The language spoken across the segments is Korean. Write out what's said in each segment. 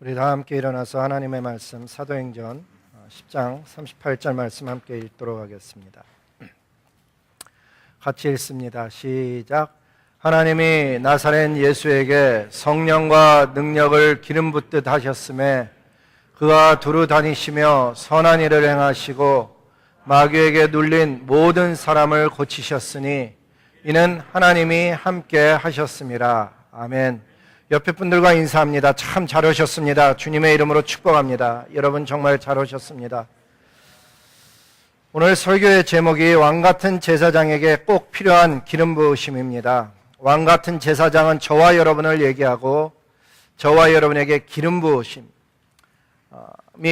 우리 다 함께 일어나서 하나님의 말씀 사도행전 10장 38절 말씀 함께 읽도록 하겠습니다. 같이 읽습니다. 시작. 하나님이 나사렛 예수에게 성령과 능력을 기름 붓듯 하셨음에 그가 두루 다니시며 선한 일을 행하시고 마귀에게 눌린 모든 사람을 고치셨으니 이는 하나님이 함께 하셨습니다. 아멘. 옆에 분들과 인사합니다. 참 잘 오셨습니다. 주님의 이름으로 축복합니다. 여러분 정말 잘 오셨습니다. 오늘 설교의 제목이 왕같은 제사장에게 꼭 필요한 기름 부으심입니다. 왕같은 제사장은 저와 여러분을 얘기하고 저와 여러분에게 기름 부으심이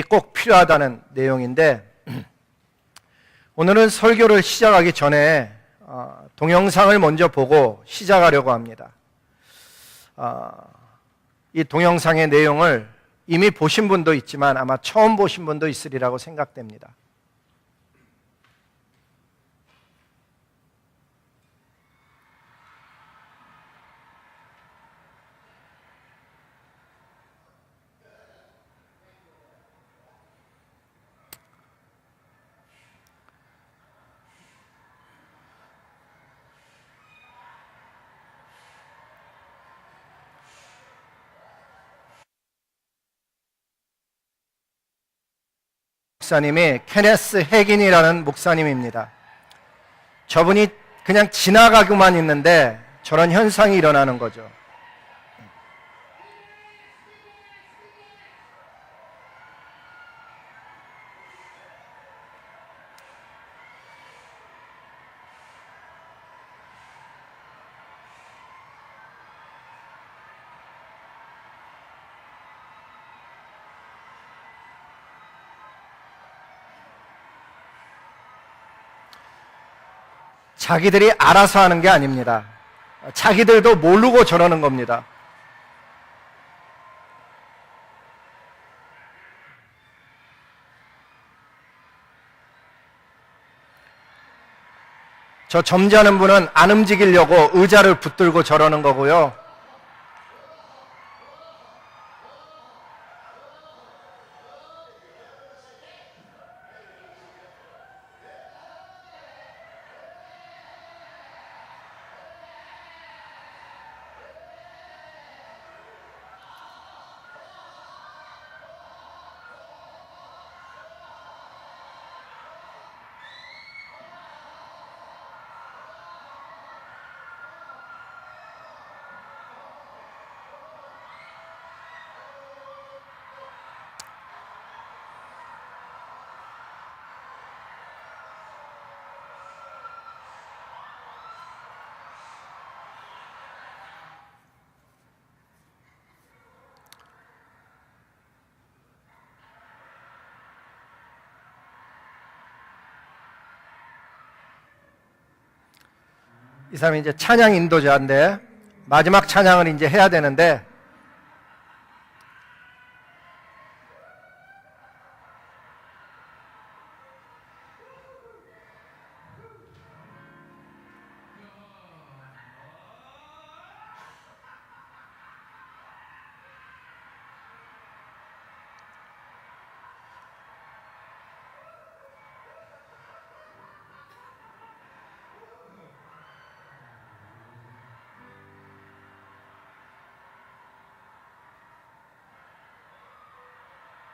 꼭 필요하다는 내용인데, 오늘은 설교를 시작하기 전에 동영상을 먼저 보고 시작하려고 합니다. 이 동영상의 내용을 이미 보신 분도 있지만 아마 처음 보신 분도 있으리라고 생각됩니다. 목사님이 케네스 해긴이라는 목사님입니다. 저분이 그냥 지나가고만 있는데 저런 현상이 일어나는 거죠. 자기들이 알아서 하는 게 아닙니다. 자기들도 모르고 저러는 겁니다. 저 점잖은 분은 안 움직이려고 의자를 붙들고 저러는 거고요. 이 사람이 이제 찬양 인도자인데 마지막 찬양을 이제 해야 되는데,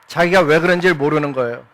자기가 왜 그런지를 모르는 거예요.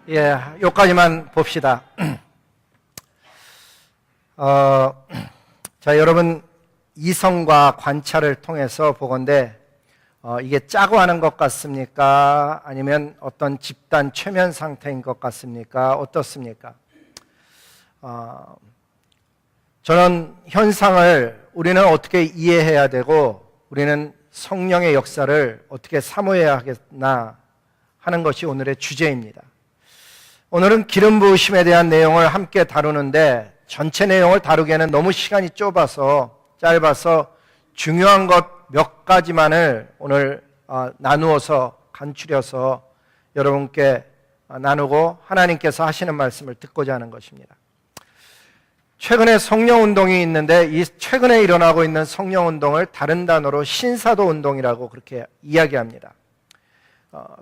예, 요까지만 봅시다. 자, 여러분, 이성과 관찰을 통해서 보건대, 이게 짜고 하는 것 같습니까? 아니면 어떤 집단 최면 상태인 것 같습니까? 어떻습니까? 저는 현상을 우리는 어떻게 이해해야 되고, 우리는 성령의 역사를 어떻게 사모해야 하겠나 하는 것이 오늘의 주제입니다. 오늘은 기름 부으심에 대한 내용을 함께 다루는데, 전체 내용을 다루기에는 너무 시간이 짧아서 중요한 것 몇 가지만을 오늘 나누어서 간추려서 여러분께 나누고 하나님께서 하시는 말씀을 듣고자 하는 것입니다. 최근에 성령운동이 있는데 이 최근에 일어나고 있는 성령운동을 다른 단어로 신사도운동이라고 그렇게 이야기합니다.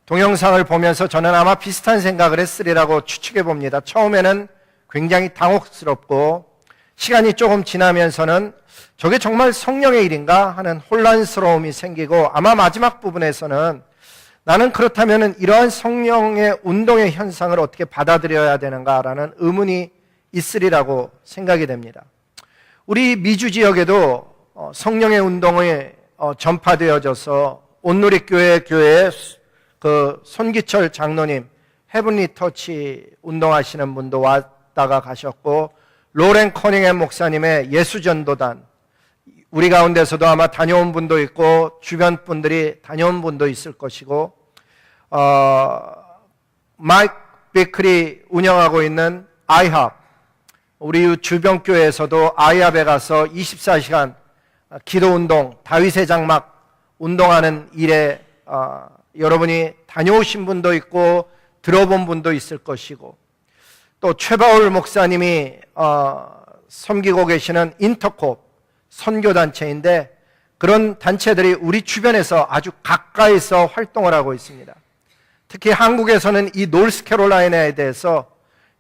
동영상을 보면서 저는 아마 비슷한 생각을 했으리라고 추측해 봅니다. 처음에는 굉장히 당혹스럽고 시간이 조금 지나면서는 저게 정말 성령의 일인가 하는 혼란스러움이 생기고 아마 마지막 부분에서는 나는 그렇다면 이러한 성령의 운동의 현상을 어떻게 받아들여야 되는가라는 의문이 있으리라고 생각이 됩니다. 우리 미주 지역에도 성령의 운동이 전파되어져서 온누리교회 교회에 그 손기철 장로님 헤븐리 터치 운동하시는 분도 왔다가 가셨고 로렌 커닝햄 목사님의 예수전도단 우리 가운데서도 아마 다녀온 분도 있고 주변 분들이 다녀온 분도 있을 것이고 마이크 비클이 운영하고 있는 아이합 우리 주변 교회에서도 아이합에 가서 24시간 기도운동 다윗의 장막 운동하는 일에 여러분이 다녀오신 분도 있고 들어본 분도 있을 것이고 또 최바울 목사님이 섬기고 계시는 인터콥 선교단체인데 그런 단체들이 우리 주변에서 아주 가까이서 활동을 하고 있습니다. 특히 한국에서는 이 노스캐롤라이나에 대해서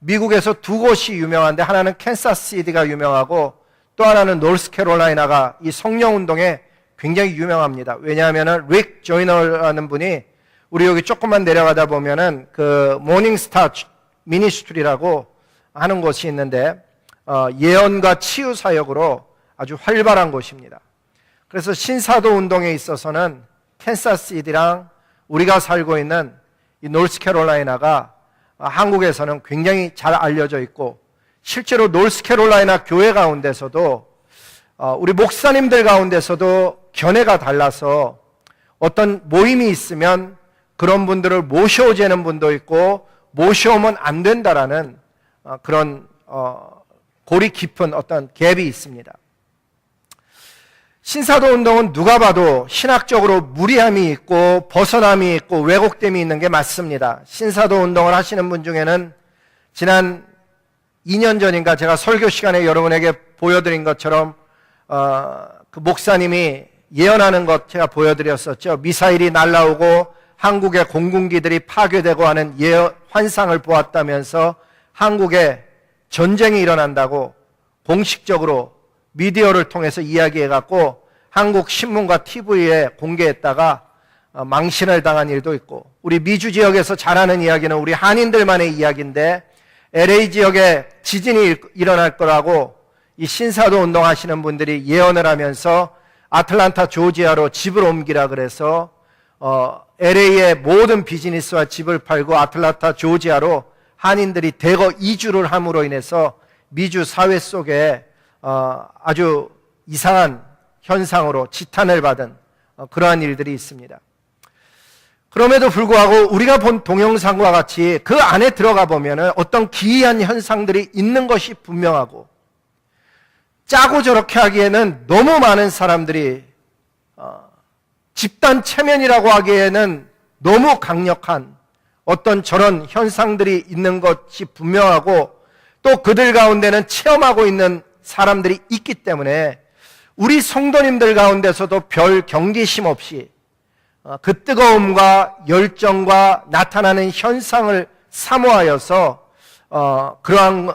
미국에서 두 곳이 유명한데 하나는 캔사스시티가 유명하고 또 하나는 노스캐롤라이나가 이 성령운동에 굉장히 유명합니다. 왜냐하면 릭 조이너라는 분이 우리 여기 조금만 내려가다 보면은 그 모닝스타 미니스트리라고 하는 곳이 있는데 예언과 치유 사역으로 아주 활발한 곳입니다. 그래서 신사도 운동에 있어서는 캔사스시티랑 우리가 살고 있는 이 노스캐롤라이나가 한국에서는 굉장히 잘 알려져 있고 실제로 노스캐롤라이나 교회 가운데서도 우리 목사님들 가운데서도 견해가 달라서 어떤 모임이 있으면 그런 분들을 모셔오자는 분도 있고 모셔오면 안 된다라는 그런 골이 깊은 어떤 갭이 있습니다. 신사도 운동은 누가 봐도 신학적으로 무리함이 있고 벗어남이 있고 왜곡됨이 있는 게 맞습니다. 신사도 운동을 하시는 분 중에는 지난 2년 전인가 제가 설교 시간에 여러분에게 보여드린 것처럼 그 목사님이 예언하는 것 제가 보여드렸었죠. 미사일이 날아오고 한국의 공군기들이 파괴되고 하는 환상을 보았다면서 한국에 전쟁이 일어난다고 공식적으로 미디어를 통해서 이야기해갖고 한국 신문과 TV에 공개했다가 망신을 당한 일도 있고 우리 미주 지역에서 잘하는 이야기는 우리 한인들만의 이야기인데 LA 지역에 지진이 일어날 거라고 이 신사도 운동하시는 분들이 예언을 하면서 아틀란타 조지아로 집을 옮기라 그래서 LA의 모든 비즈니스와 집을 팔고 아틀란타 조지아로 한인들이 대거 이주를 함으로 인해서 미주 사회 속에 아주 이상한 현상으로 지탄을 받은 그러한 일들이 있습니다. 그럼에도 불구하고 우리가 본 동영상과 같이 그 안에 들어가 보면 어떤 기이한 현상들이 있는 것이 분명하고 짜고 저렇게 하기에는 너무 많은 사람들이 집단 체면이라고 하기에는 너무 강력한 어떤 저런 현상들이 있는 것이 분명하고 또 그들 가운데는 체험하고 있는 사람들이 있기 때문에 우리 성도님들 가운데서도 별 경계심 없이 그 뜨거움과 열정과 나타나는 현상을 사모하여서 그러한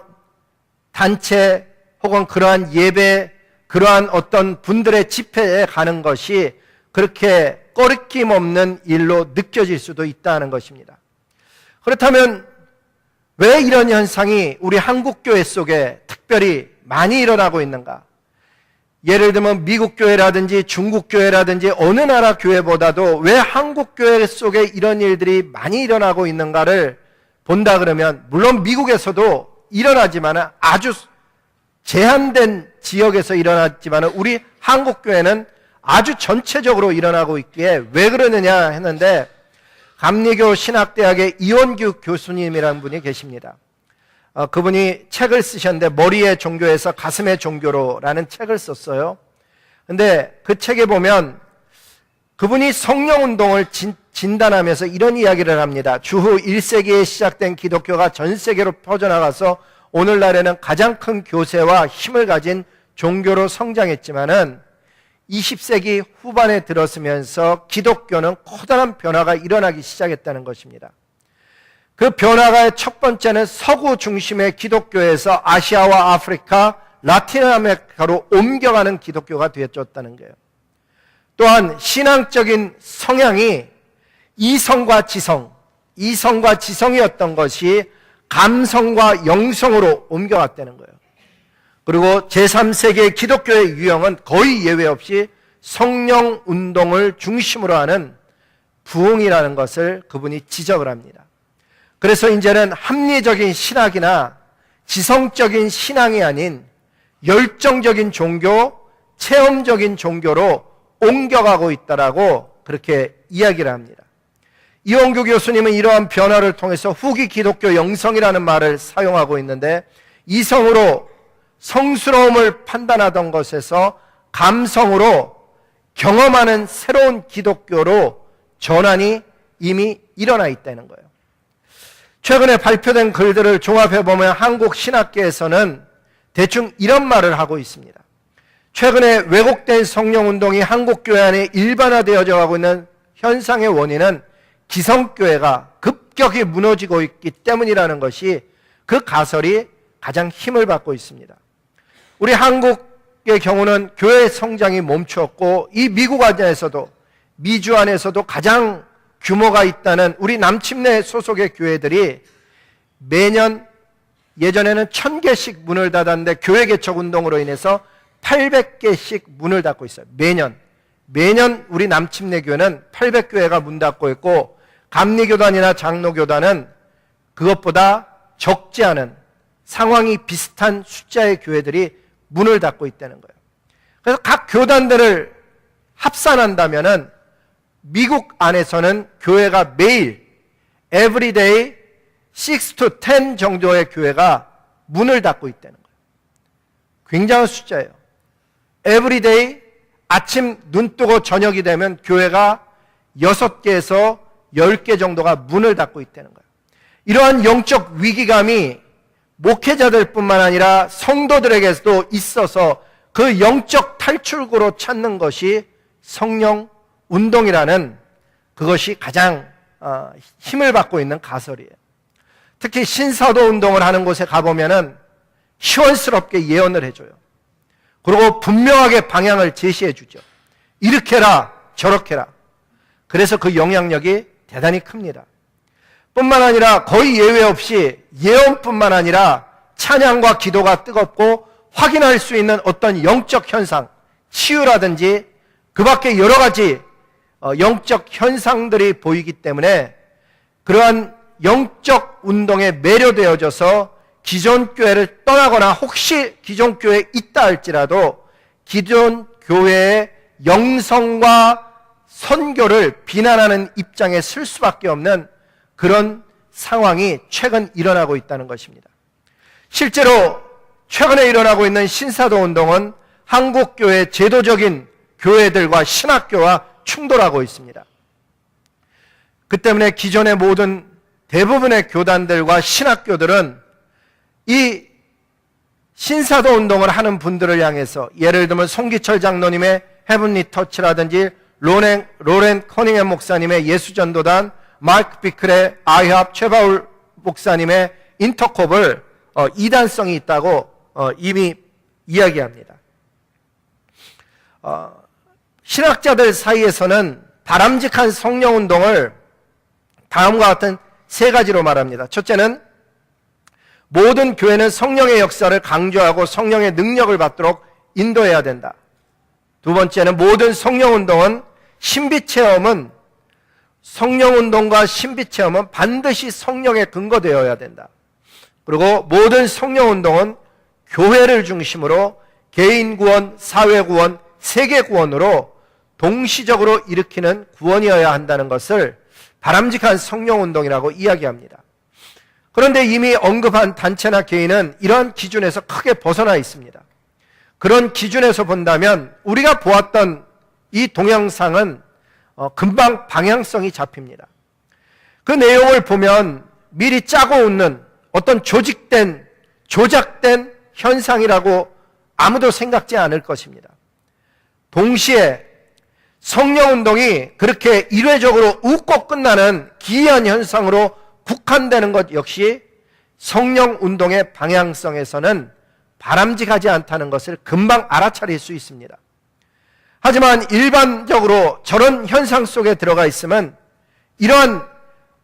단체 혹은 그러한 예배, 그러한 어떤 분들의 집회에 가는 것이 그렇게 꺼리낌 없는 일로 느껴질 수도 있다는 것입니다. 그렇다면 왜 이런 현상이 우리 한국교회 속에 특별히 많이 일어나고 있는가? 예를 들면 미국 교회라든지 중국 교회라든지 어느 나라 교회보다도 왜 한국 교회 속에 이런 일들이 많이 일어나고 있는가를 본다 그러면, 물론 미국에서도 일어나지만 아주 제한된 지역에서 일어났지만 우리 한국 교회는 아주 전체적으로 일어나고 있기에 왜 그러느냐 했는데, 감리교 신학대학의 이원규 교수님이라는 분이 계십니다. 그분이 책을 쓰셨는데 머리의 종교에서 가슴의 종교로라는 책을 썼어요. 근데 그 책에 보면 그분이 성령운동을 진단하면서 이런 이야기를 합니다. 주후 1세기에 시작된 기독교가 전 세계로 퍼져나가서 오늘날에는 가장 큰 교세와 힘을 가진 종교로 성장했지만은 20세기 후반에 들어서면서 기독교는 커다란 변화가 일어나기 시작했다는 것입니다. 그 변화의 첫 번째는 서구 중심의 기독교에서 아시아와 아프리카, 라틴 아메리카로 옮겨가는 기독교가 되어졌다는 거예요. 또한 신앙적인 성향이 이성과 지성이었던 것이 감성과 영성으로 옮겨갔다는 거예요. 그리고 제3세기의 기독교의 유형은 거의 예외 없이 성령 운동을 중심으로 하는 부흥이라는 것을 그분이 지적을 합니다. 그래서 이제는 합리적인 신학이나 지성적인 신앙이 아닌 열정적인 종교, 체험적인 종교로 옮겨가고 있다라고 그렇게 이야기를 합니다. 이원규 교수님은 이러한 변화를 통해서 후기 기독교 영성이라는 말을 사용하고 있는데, 이성으로 성스러움을 판단하던 것에서 감성으로 경험하는 새로운 기독교로 전환이 이미 일어나 있다는 거예요. 최근에 발표된 글들을 종합해보면 한국 신학계에서는 대충 이런 말을 하고 있습니다. 최근에 왜곡된 성령운동이 한국교회 안에 일반화되어져 가고 있는 현상의 원인은 기성교회가 급격히 무너지고 있기 때문이라는 것이, 그 가설이 가장 힘을 받고 있습니다. 우리 한국의 경우는 교회 성장이 멈추었고, 이 미국 안에서도, 미주 안에서도 가장 규모가 있다는 우리 남침내 소속의 교회들이 매년, 예전에는 1000개씩 문을 닫았는데 교회 개척 운동으로 인해서 800개씩 문을 닫고 있어요. 매년 우리 남침내 교회는 800교회가 문 닫고 있고, 감리교단이나 장로교단은 그것보다 적지 않은 상황이 비슷한 숫자의 교회들이 문을 닫고 있다는 거예요. 그래서 각 교단들을 합산한다면은 미국 안에서는 교회가 매일 everyday 6 to 10 정도의 교회가 문을 닫고 있다는 거예요. 굉장한 숫자예요. everyday 아침 눈 뜨고 저녁이 되면 교회가 6개에서 10개 정도가 문을 닫고 있다는 거예요. 이러한 영적 위기감이 목회자들 뿐만 아니라 성도들에게서도 있어서 그 영적 탈출구로 찾는 것이 성령 운동이라는, 그것이 가장 힘을 받고 있는 가설이에요. 특히 신사도 운동을 하는 곳에 가보면은 시원스럽게 예언을 해줘요. 그리고 분명하게 방향을 제시해 주죠. 이렇게 해라, 저렇게 해라. 그래서 그 영향력이 대단히 큽니다. 뿐만 아니라 거의 예외 없이 예언뿐만 아니라 찬양과 기도가 뜨겁고 확인할 수 있는 어떤 영적 현상, 치유라든지 그 밖에 여러 가지 영적 현상들이 보이기 때문에 그러한 영적 운동에 매료되어져서 기존 교회를 떠나거나 혹시 기존 교회에 있다 할지라도 기존 교회의 영성과 선교를 비난하는 입장에 설 수밖에 없는 그런 상황이 최근 일어나고 있다는 것입니다. 실제로 최근에 일어나고 있는 신사도 운동은 한국교회 제도적인 교회들과 신학교와 충돌하고 있습니다. 그 때문에 기존의 모든 대부분의 교단들과 신학교들은 이 신사도 운동을 하는 분들을 향해서, 예를 들면 송기철 장로님의 헤븐리 터치라든지 로렌 커닝햄 목사님의 예수전도단, 마크 비클의 아이합, 최바울 목사님의 인터콥을 이단성이 있다고 이미 이야기합니다. 신학자들 사이에서는 바람직한 성령운동을 다음과 같은 세 가지로 말합니다. 첫째는 모든 교회는 성령의 역사를 강조하고 성령의 능력을 받도록 인도해야 된다. 두 번째는 모든 성령운동은 성령운동과 신비체험은 반드시 성령에 근거되어야 된다. 그리고 모든 성령운동은 교회를 중심으로 개인 구원, 사회 구원, 세계 구원으로 동시적으로 일으키는 구원이어야 한다는 것을 바람직한 성령운동이라고 이야기합니다. 그런데 이미 언급한 단체나 개인은 이러한 기준에서 크게 벗어나 있습니다. 그런 기준에서 본다면 우리가 보았던 이 동영상은 금방 방향성이 잡힙니다. 그 내용을 보면 미리 짜고 웃는 어떤 조작된 현상이라고 아무도 생각지 않을 것입니다. 동시에 성령운동이 그렇게 일회적으로 웃고 끝나는 기이한 현상으로 국한되는 것 역시 성령운동의 방향성에서는 바람직하지 않다는 것을 금방 알아차릴 수 있습니다. 하지만 일반적으로 저런 현상 속에 들어가 있으면 이러한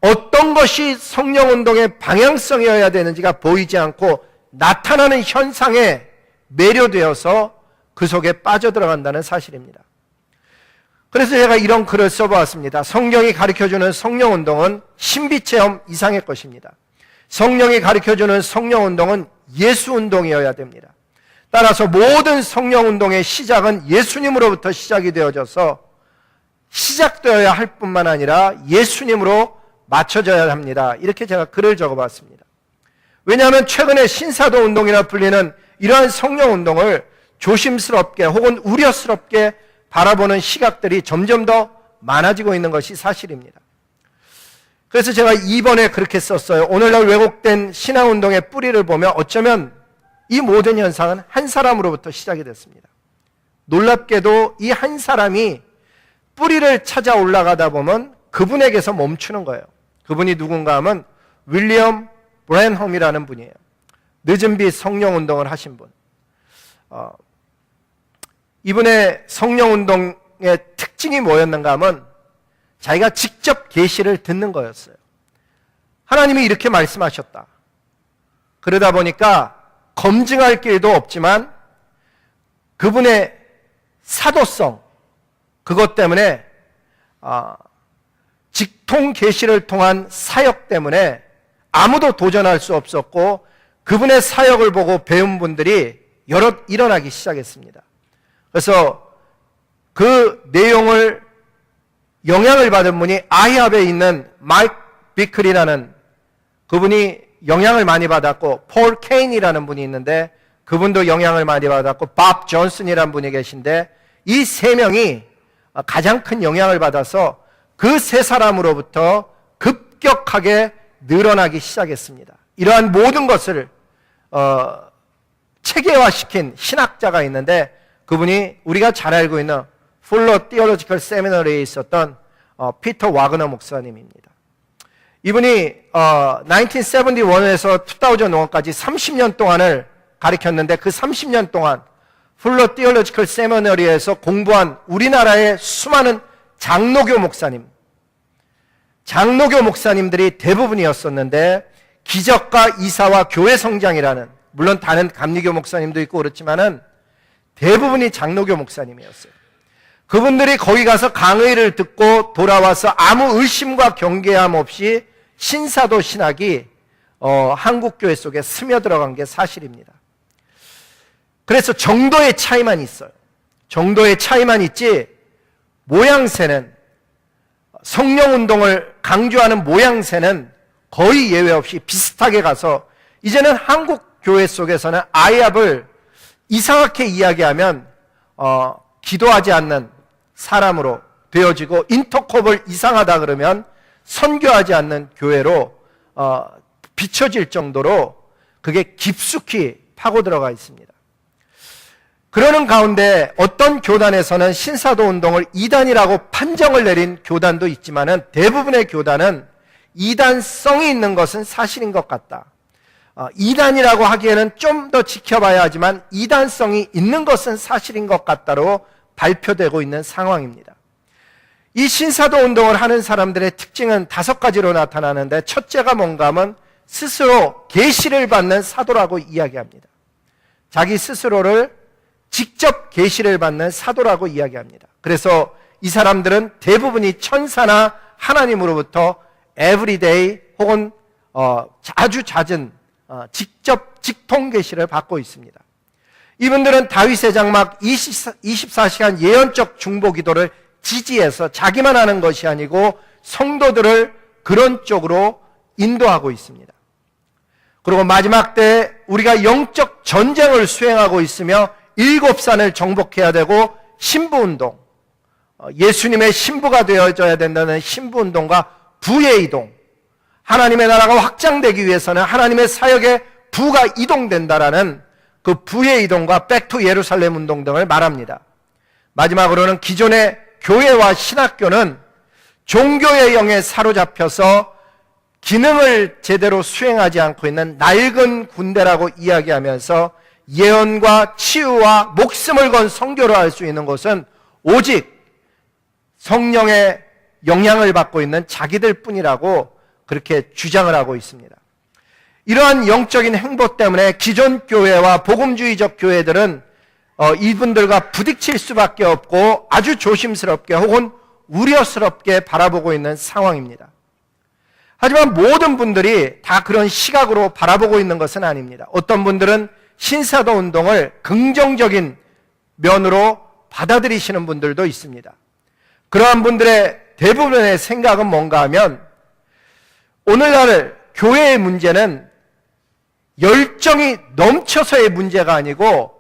어떤 것이 성령운동의 방향성이어야 되는지가 보이지 않고 나타나는 현상에 매료되어서 그 속에 빠져들어간다는 사실입니다. 그래서 제가 이런 글을 써보았습니다. 성경이 가르쳐주는 성령운동은 신비체험 이상의 것입니다. 성령이 가르쳐주는 성령운동은 예수운동이어야 됩니다. 따라서 모든 성령운동의 시작은 예수님으로부터 시작이 되어져서 시작되어야 할 뿐만 아니라 예수님으로 맞춰져야 합니다. 이렇게 제가 글을 적어봤습니다. 왜냐하면 최근에 신사도운동이라 불리는 이러한 성령운동을 조심스럽게 혹은 우려스럽게 바라보는 시각들이 점점 더 많아지고 있는 것이 사실입니다. 그래서 제가 이번에 그렇게 썼어요. 오늘날 왜곡된 신앙운동의 뿌리를 보면 어쩌면 이 모든 현상은 한 사람으로부터 시작이 됐습니다. 놀랍게도 이 한 사람이 뿌리를 찾아 올라가다 보면 그분에게서 멈추는 거예요. 그분이 누군가 하면 윌리엄 브랜홈이라는 분이에요. 늦은 빛 성령운동을 하신 분. 이분의 성령운동의 특징이 뭐였는가 하면 자기가 직접 계시를 듣는 거였어요. 하나님이 이렇게 말씀하셨다. 그러다 보니까 검증할 길도 없지만 그분의 사도성, 그것 때문에 직통 계시를 통한 사역 때문에 아무도 도전할 수 없었고 그분의 사역을 보고 배운 분들이 여럿 일어나기 시작했습니다. 그래서 그 내용을 영향을 받은 분이 아이합에 있는 마이크 비클이라는 그분이 영향을 많이 받았고 폴 케인이라는 분이 있는데 그분도 영향을 많이 받았고 밥 존슨이라는 분이 계신데 이 세 명이 가장 큰 영향을 받아서 그 세 사람으로부터 급격하게 늘어나기 시작했습니다. 이러한 모든 것을 체계화시킨 신학자가 있는데 그분이 우리가 잘 알고 있는 풀러 티올로지컬 세미너리에 있었던 피터 와그너 목사님입니다. 이분이 1971에서 2001까지 30년 동안을 가르쳤는데 그 30년 동안 풀러 티올로지컬 세미너리에서 공부한 우리나라의 수많은 장로교 목사님들이 대부분이었었는데 기적과 이사와 교회 성장이라는, 물론 다른 감리교 목사님도 있고 그렇지만은 대부분이 장로교 목사님이었어요. 그분들이 거기 가서 강의를 듣고 돌아와서 아무 의심과 경계함 없이 신사도 신학이 한국교회 속에 스며들어간 게 사실입니다. 그래서 정도의 차이만 있어요. 정도의 차이만 있지 모양새는, 성령운동을 강조하는 모양새는 거의 예외 없이 비슷하게 가서 이제는 한국 교회 속에서는 아이합을 이상하게 이야기하면 기도하지 않는 사람으로 되어지고 인터콥을 이상하다 그러면 선교하지 않는 교회로 비춰질 정도로 그게 깊숙이 파고 들어가 있습니다. 그러는 가운데 어떤 교단에서는 신사도 운동을 이단이라고 판정을 내린 교단도 있지만은 대부분의 교단은 이단성이 있는 것은 사실인 것 같다. 이단이라고 하기에는 좀 더 지켜봐야 하지만 이단성이 있는 것은 사실인 것 같다로 발표되고 있는 상황입니다. 이 신사도 운동을 하는 사람들의 특징은 5가지로 나타나는데 첫째가 뭔가 하면 스스로 계시를 받는 사도라고 이야기합니다. 자기 스스로를 직접 계시를 받는 사도라고 이야기합니다. 그래서 이 사람들은 대부분이 천사나 하나님으로부터 everyday 혹은 아주 잦은 직접 직통 계시를 받고 있습니다. 이분들은 다윗의 장막 24시간 예언적 중보 기도를 지지해서 자기만 하는 것이 아니고 성도들을 그런 쪽으로 인도하고 있습니다. 그리고 마지막 때 우리가 영적 전쟁을 수행하고 있으며 7산을 정복해야 되고 신부운동, 예수님의 신부가 되어져야 된다는 신부운동과 부의 이동, 하나님의 나라가 확장되기 위해서는 하나님의 사역의 부가 이동된다라는 그 부의 이동과 백투 예루살렘 운동 등을 말합니다. 마지막으로는 기존의 교회와 신학교는 종교의 영에 사로잡혀서 기능을 제대로 수행하지 않고 있는 낡은 군대라고 이야기하면서 예언과 치유와 목숨을 건 선교를 할 수 있는 것은 오직 성령의 영향을 받고 있는 자기들 뿐이라고 그렇게 주장을 하고 있습니다. 이러한 영적인 행보 때문에 기존 교회와 복음주의적 교회들은 이분들과 부딪힐 수밖에 없고 아주 조심스럽게 혹은 우려스럽게 바라보고 있는 상황입니다. 하지만 모든 분들이 다 그런 시각으로 바라보고 있는 것은 아닙니다. 어떤 분들은 신사도 운동을 긍정적인 면으로 받아들이시는 분들도 있습니다. 그러한 분들의 대부분의 생각은 뭔가 하면 오늘날 교회의 문제는 열정이 넘쳐서의 문제가 아니고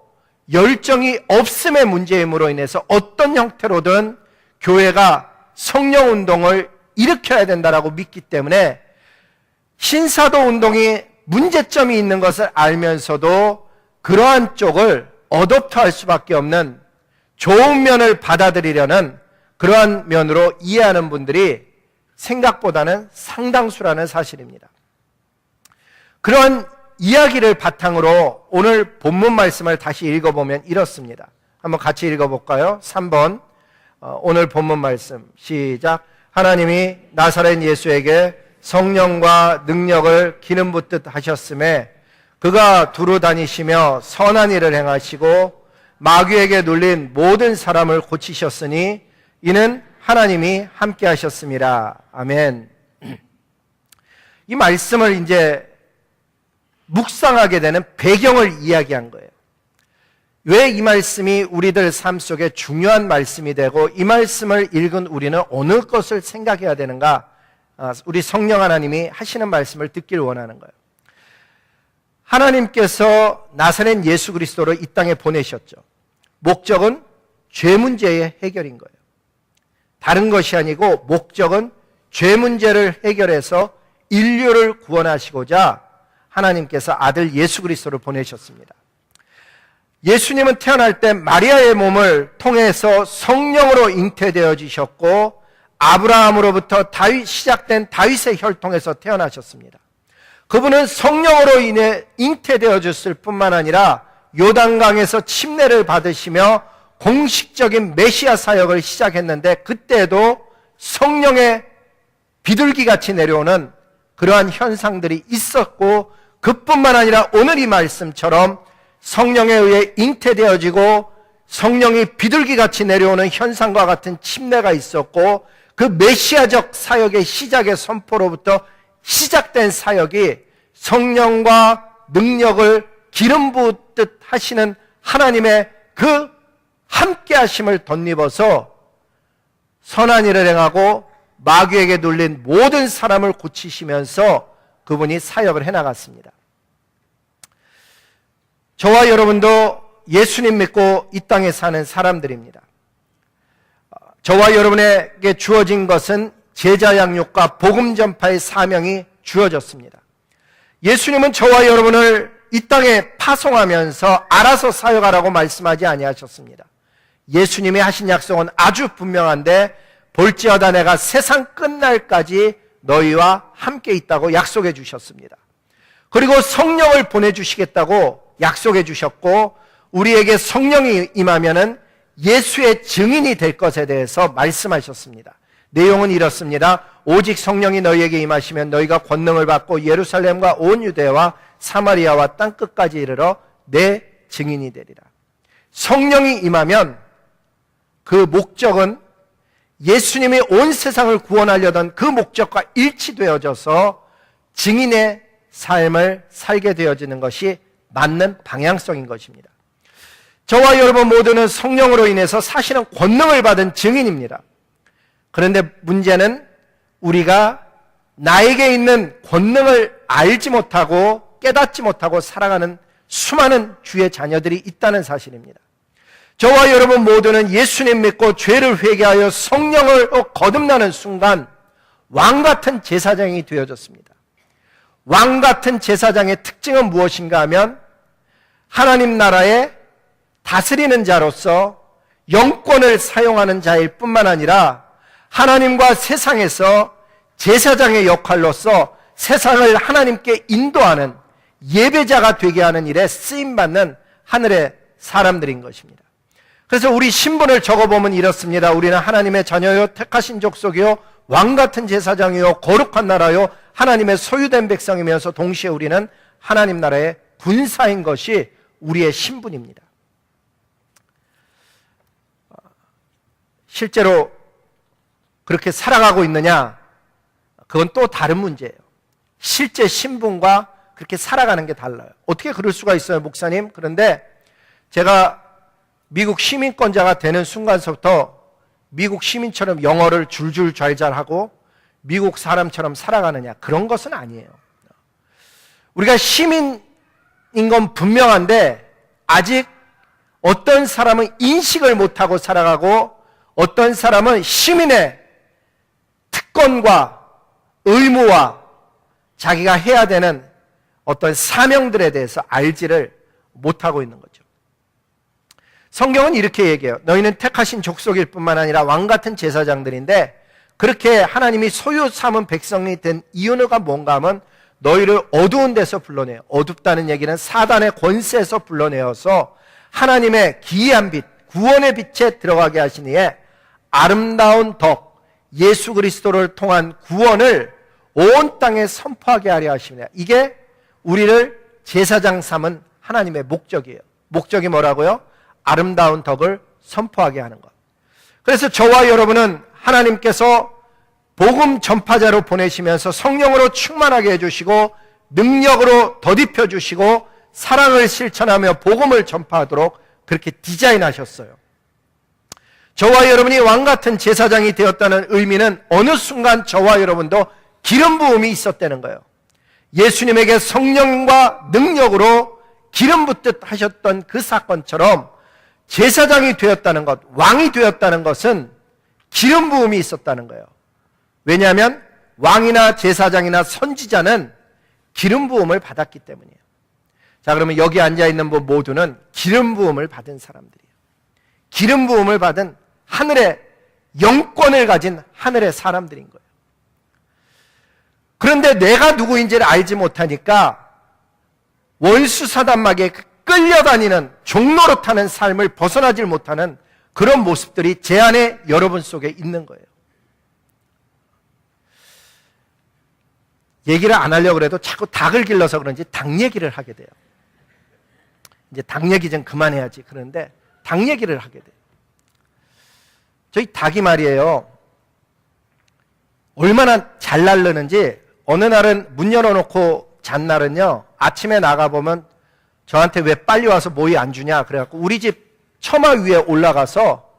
열정이 없음의 문제임으로 인해서 어떤 형태로든 교회가 성령 운동을 일으켜야 된다라고 믿기 때문에 신사도 운동이 문제점이 있는 것을 알면서도 그러한 쪽을 어댑트할 수밖에 없는 좋은 면을 받아들이려는 그러한 면으로 이해하는 분들이 생각보다는 상당수라는 사실입니다. 그러한 이야기를 바탕으로 오늘 본문 말씀을 다시 읽어보면 이렇습니다. 한번 같이 읽어볼까요? 3번 오늘 본문 말씀 시작. 하나님이 나사렛 예수에게 성령과 능력을 기름 붓듯 하셨음에 그가 두루 다니시며 선한 일을 행하시고 마귀에게 눌린 모든 사람을 고치셨으니 이는 하나님이 함께 하셨습니다. 아멘. 이 말씀을 이제 묵상하게 되는 배경을 이야기한 거예요. 왜 이 말씀이 우리들 삶 속에 중요한 말씀이 되고 이 말씀을 읽은 우리는 어느 것을 생각해야 되는가? 우리 성령 하나님이 하시는 말씀을 듣길 원하는 거예요. 하나님께서 나사렛 예수 그리스도를 이 땅에 보내셨죠. 목적은 죄 문제의 해결인 거예요. 다른 것이 아니고 목적은 죄 문제를 해결해서 인류를 구원하시고자 하나님께서 아들 예수 그리스도를 보내셨습니다. 예수님은 태어날 때 마리아의 몸을 통해서 성령으로 잉태되어지셨고 아브라함으로부터 시작된 다윗의 혈통에서 태어나셨습니다. 그분은 성령으로 인해 잉태되어졌을 뿐만 아니라 요단강에서 침례를 받으시며 공식적인 메시아 사역을 시작했는데 그때도 성령의 비둘기같이 내려오는 그러한 현상들이 있었고 그뿐만 아니라 오늘 이 말씀처럼 성령에 의해 잉태되어지고 성령이 비둘기같이 내려오는 현상과 같은 침례가 있었고 그 메시아적 사역의 시작의 선포로부터 시작된 사역이 성령과 능력을 기름 부으듯 하시는 하나님의 그 함께 하심을 덧입어서 선한 일을 행하고 마귀에게 눌린 모든 사람을 고치시면서 그분이 사역을 해나갔습니다. 저와 여러분도 예수님 믿고 이 땅에 사는 사람들입니다. 저와 여러분에게 주어진 것은 제자 양육과 복음 전파의 사명이 주어졌습니다. 예수님은 저와 여러분을 이 땅에 파송하면서 알아서 사역하라고 말씀하지 아니하셨습니다. 예수님이 하신 약속은 아주 분명한데 볼지어다 내가 세상 끝날까지 너희와 함께 있다고 약속해 주셨습니다. 그리고 성령을 보내주시겠다고 약속해 주셨고 우리에게 성령이 임하면은 예수의 증인이 될 것에 대해서 말씀하셨습니다. 내용은 이렇습니다. 오직 성령이 너희에게 임하시면 너희가 권능을 받고 예루살렘과 온 유대와 사마리아와 땅끝까지 이르러 내 증인이 되리라. 성령이 임하면 그 목적은 예수님이 온 세상을 구원하려던 그 목적과 일치되어져서 증인의 삶을 살게 되어지는 것이 맞는 방향성인 것입니다. 저와 여러분 모두는 성령으로 인해서 사실은 권능을 받은 증인입니다. 그런데 문제는 우리가 나에게 있는 권능을 알지 못하고 깨닫지 못하고 살아가는 수많은 주의 자녀들이 있다는 사실입니다. 저와 여러분 모두는 예수님 믿고 죄를 회개하여 성령을 거듭나는 순간 왕같은 제사장이 되어졌습니다. 왕같은 제사장의 특징은 무엇인가 하면 하나님 나라의 다스리는 자로서 영권을 사용하는 자일 뿐만 아니라 하나님과 세상에서 제사장의 역할로서 세상을 하나님께 인도하는 예배자가 되게 하는 일에 쓰임받는 하늘의 사람들인 것입니다. 그래서 우리 신분을 적어보면 이렇습니다. 우리는 하나님의 자녀요 택하신 족속이요 왕같은 제사장이요 거룩한 나라요 하나님의 소유된 백성이면서 동시에 우리는 하나님 나라의 군사인 것이 우리의 신분입니다. 실제로 그렇게 살아가고 있느냐? 그건 또 다른 문제예요. 실제 신분과 그렇게 살아가는 게 달라요. 어떻게 그럴 수가 있어요, 목사님? 그런데 제가 미국 시민권자가 되는 순간서부터 미국 시민처럼 영어를 줄줄 잘잘하고 미국 사람처럼 살아가느냐? 그런 것은 아니에요. 우리가 시민인 건 분명한데 아직 어떤 사람은 인식을 못하고 살아가고 어떤 사람은 시민의 특권과 의무와 자기가 해야 되는 어떤 사명들에 대해서 알지를 못하고 있는 거죠. 성경은 이렇게 얘기해요. 너희는 택하신 족속일 뿐만 아니라 왕같은 제사장들인데 그렇게 하나님이 소유 삼은 백성이 된 이유가 뭔가 하면 너희를 어두운 데서 불러내요. 어둡다는 얘기는 사단의 권세에서 불러내어서 하나님의 기이한 빛, 구원의 빛에 들어가게 하시니에 아름다운 덕, 예수 그리스도를 통한 구원을 온 땅에 선포하게 하려 하십니다. 이게 우리를 제사장 삼은 하나님의 목적이에요. 목적이 뭐라고요? 아름다운 덕을 선포하게 하는 것. 그래서 저와 여러분은 하나님께서 복음 전파자로 보내시면서 성령으로 충만하게 해주시고 능력으로 덧입혀 주시고 사랑을 실천하며 복음을 전파하도록 그렇게 디자인하셨어요. 저와 여러분이 왕같은 제사장이 되었다는 의미는 어느 순간 저와 여러분도 기름 부음이 있었다는 거예요. 예수님에게 성령과 능력으로 기름 붓듯 하셨던 그 사건처럼 제사장이 되었다는 것, 왕이 되었다는 것은 기름 부음이 있었다는 거예요. 왜냐하면 왕이나 제사장이나 선지자는 기름 부음을 받았기 때문이에요. 자, 그러면 여기 앉아있는 분 모두는 기름 부음을 받은 사람들이에요. 기름 부음을 받은 하늘의 영권을 가진 하늘의 사람들인 거예요. 그런데 내가 누구인지를 알지 못하니까 원수사단막에 끌려다니는 종노릇하는 삶을 벗어나질 못하는 그런 모습들이 제 안에 여러분 속에 있는 거예요. 얘기를 안 하려고 해도 자꾸 닭을 길러서 그런지 닭 얘기를 하게 돼요. 이제 닭 얘기 좀 그만해야지. 그런데 닭 얘기를 하게 돼요. 저희 닭이 말이에요. 얼마나 잘 날르는지 어느 날은 문 열어놓고 잔 날은요. 아침에 나가보면 저한테 왜 빨리 와서 모이 안 주냐 그래갖고 우리 집 처마 위에 올라가서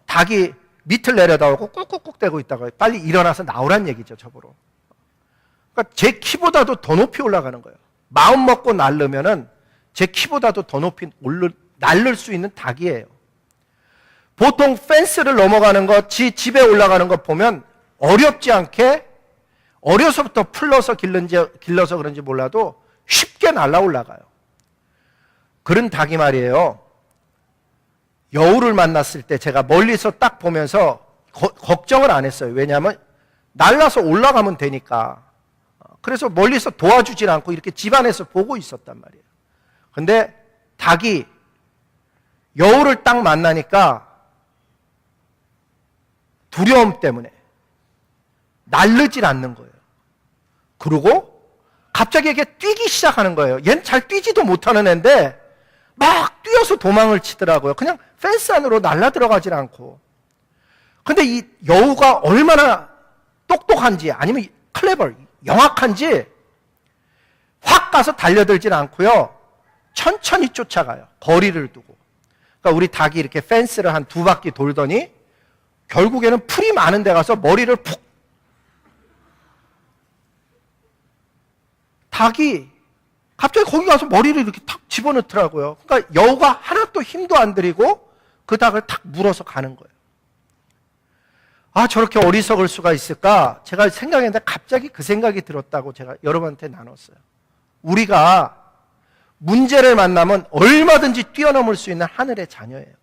닭이 밑을 내려다오고 꾹꾹꾹 대고 있다가 빨리 일어나서 나오란 얘기죠. 저보러. 그러니까 제 키보다도 더 높이 올라가는 거예요. 마음 먹고 날르면은 제 키보다도 더 높이 날를 수 있는 닭이에요. 보통 펜스를 넘어가는 것, 집에 올라가는 것 보면 어렵지 않게 어려서부터 풀러서 길러서 그런지 몰라도 쉽게 날아 올라가요. 그런 닭이 말이에요. 여우를 만났을 때 제가 멀리서 딱 보면서 걱정을 안 했어요. 왜냐하면 날라서 올라가면 되니까. 그래서 멀리서 도와주질 않고 이렇게 집안에서 보고 있었단 말이에요. 근데 닭이 여우를 딱 만나니까 두려움 때문에 날르질 않는 거예요. 그러고 갑자기 이게 뛰기 시작하는 거예요. 얘는 잘 뛰지도 못하는 애인데 막 뛰어서 도망을 치더라고요. 그냥 펜스 안으로 날라 들어가질 않고. 근데 이 여우가 얼마나 똑똑한지 아니면 클레버, 영악한지 확 가서 달려들질 않고요. 천천히 쫓아가요. 거리를 두고. 그러니까 우리 닭이 이렇게 펜스를 한 2바퀴 돌더니 결국에는 풀이 많은 데 가서 머리를 푹. 닭이 갑자기 거기 가서 머리를 이렇게 탁 집어넣더라고요. 그러니까 여우가 하나도 힘도 안 들이고 그 닭을 탁 물어서 가는 거예요. 아, 저렇게 어리석을 수가 있을까? 제가 생각했는데 갑자기 그 생각이 들었다고 제가 여러분한테 나눴어요. 우리가 문제를 만나면 얼마든지 뛰어넘을 수 있는 하늘의 자녀예요.